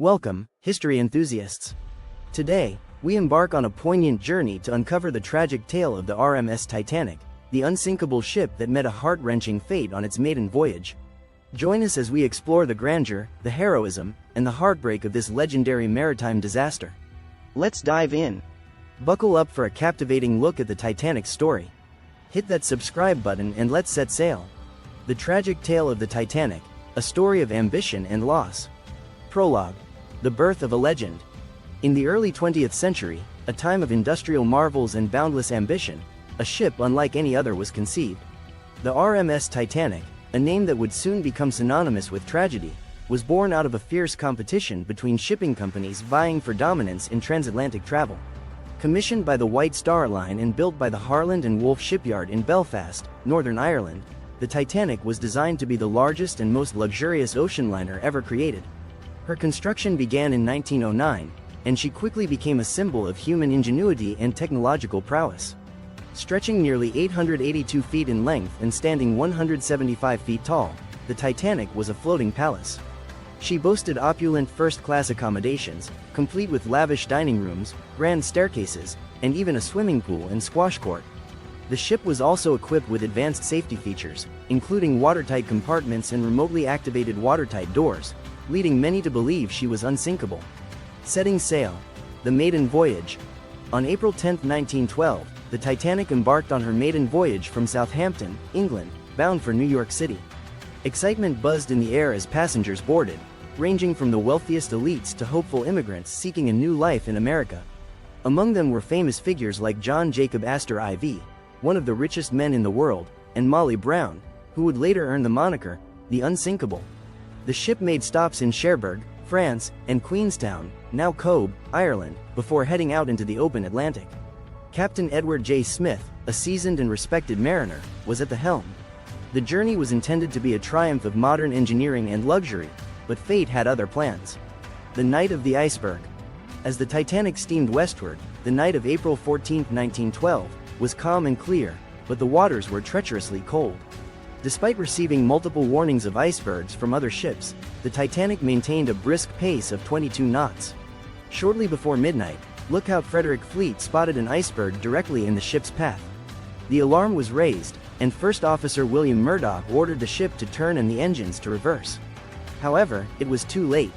Welcome, history enthusiasts. Today, we embark on a poignant journey to uncover the tragic tale of the RMS Titanic, the unsinkable ship that met a heart-wrenching fate on its maiden voyage. Join us as we explore the grandeur, the heroism, and the heartbreak of this legendary maritime disaster. Let's dive in. Buckle up for a captivating look at the Titanic's story. Hit that subscribe button and let's set sail. The tragic tale of the Titanic, a story of ambition and loss. Prologue. The birth of a legend. In the early 20th century, a time of industrial marvels and boundless ambition, a ship unlike any other was conceived. The RMS Titanic, a name that would soon become synonymous with tragedy, was born out of a fierce competition between shipping companies vying for dominance in transatlantic travel. Commissioned by the White Star Line and built by the Harland and Wolff shipyard in Belfast, Northern Ireland, the Titanic was designed to be the largest and most luxurious ocean liner ever created. Her construction began in 1909, and she quickly became a symbol of human ingenuity and technological prowess. Stretching nearly 882 feet in length and standing 175 feet tall, the Titanic was a floating palace. She boasted opulent first-class accommodations, complete with lavish dining rooms, grand staircases, and even a swimming pool and squash court. The ship was also equipped with advanced safety features, including watertight compartments and remotely activated watertight doors, leading many to believe she was unsinkable. Setting sail. The maiden voyage. On April 10, 1912, the Titanic embarked on her maiden voyage from Southampton, England, bound for New York City. Excitement buzzed in the air as passengers boarded, ranging from the wealthiest elites to hopeful immigrants seeking a new life in America. Among them were famous figures like John Jacob Astor IV, one of the richest men in the world, and Molly Brown, who would later earn the moniker, the Unsinkable. The ship made stops in Cherbourg, France, and Queenstown, now Cobh, Ireland, before heading out into the open Atlantic. Captain Edward J. Smith, a seasoned and respected mariner, was at the helm. The journey was intended to be a triumph of modern engineering and luxury, but fate had other plans. The night of the Iceberg. As the Titanic steamed westward, the night of April 14, 1912, was calm and clear, but the waters were treacherously cold. Despite receiving multiple warnings of icebergs from other ships, the Titanic maintained a brisk pace of 22 knots. Shortly before midnight, lookout Frederick Fleet spotted an iceberg directly in the ship's path. The alarm was raised, and First Officer William Murdoch ordered the ship to turn and the engines to reverse. However, it was too late.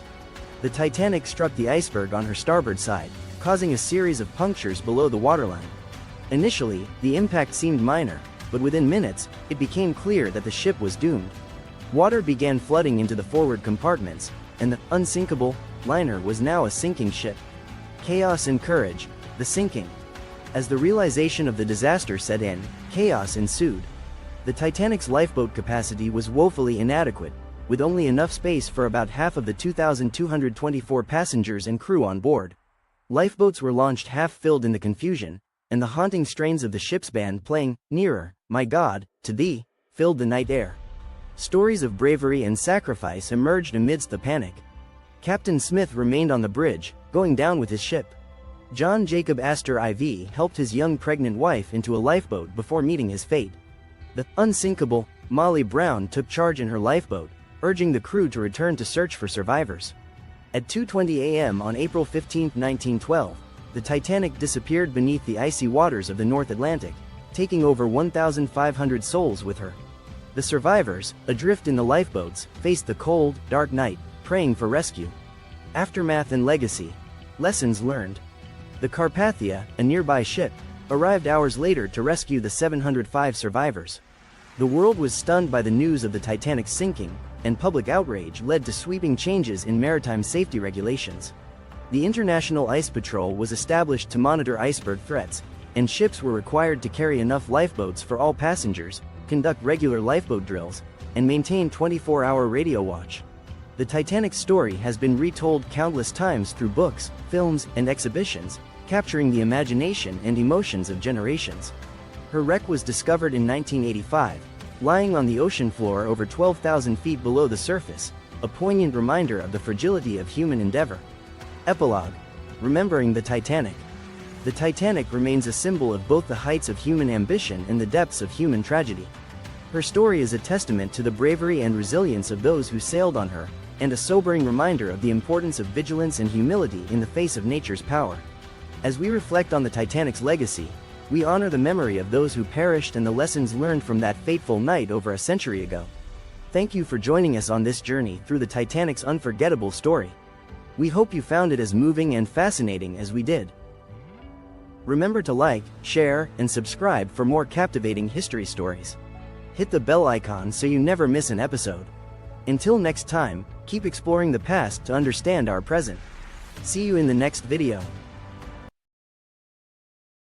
The Titanic struck the iceberg on her starboard side, causing a series of punctures below the waterline. Initially, the impact seemed minor, but within minutes, it became clear that the ship was doomed. Water began flooding into the forward compartments, and the unsinkable liner was now a sinking ship. Chaos and courage. The sinking. As the realization of the disaster set in, chaos ensued. The Titanic's lifeboat capacity was woefully inadequate, with only enough space for about half of the 2,224 passengers and crew on board. Lifeboats were launched half-filled in the confusion, and the haunting strains of the ship's band playing, "Nearer, My God, to Thee," filled the night air. Stories of bravery and sacrifice emerged amidst the panic. Captain Smith remained on the bridge, going down with his ship. John Jacob Astor IV helped his young pregnant wife into a lifeboat before meeting his fate. The unsinkable Molly Brown took charge in her lifeboat, urging the crew to return to search for survivors. At 2:20 a.m. on April 15, 1912, the Titanic disappeared beneath the icy waters of the North Atlantic, taking over 1,500 souls with her. The survivors, adrift in the lifeboats, faced the cold, dark night, praying for rescue. Aftermath and legacy. Lessons learned. The Carpathia, a nearby ship, arrived hours later to rescue the 705 survivors. The world was stunned by the news of the Titanic's sinking, and public outrage led to sweeping changes in maritime safety regulations. The International Ice Patrol was established to monitor iceberg threats, and ships were required to carry enough lifeboats for all passengers, conduct regular lifeboat drills, and maintain 24-hour radio watch. The Titanic's story has been retold countless times through books, films, and exhibitions, capturing the imagination and emotions of generations. Her wreck was discovered in 1985, lying on the ocean floor over 12,000 feet below the surface, a poignant reminder of the fragility of human endeavor. Epilogue. Remembering the Titanic. The Titanic remains a symbol of both the heights of human ambition and the depths of human tragedy. Her story is a testament to the bravery and resilience of those who sailed on her, and a sobering reminder of the importance of vigilance and humility in the face of nature's power. As we reflect on the Titanic's legacy, we honor the memory of those who perished and the lessons learned from that fateful night over a century ago. Thank you for joining us on this journey through the Titanic's unforgettable story. We hope you found it as moving and fascinating as we did. Remember to like, share, and subscribe for more captivating history stories. Hit the bell icon so you never miss an episode. Until next time, keep exploring the past to understand our present. See you in the next video.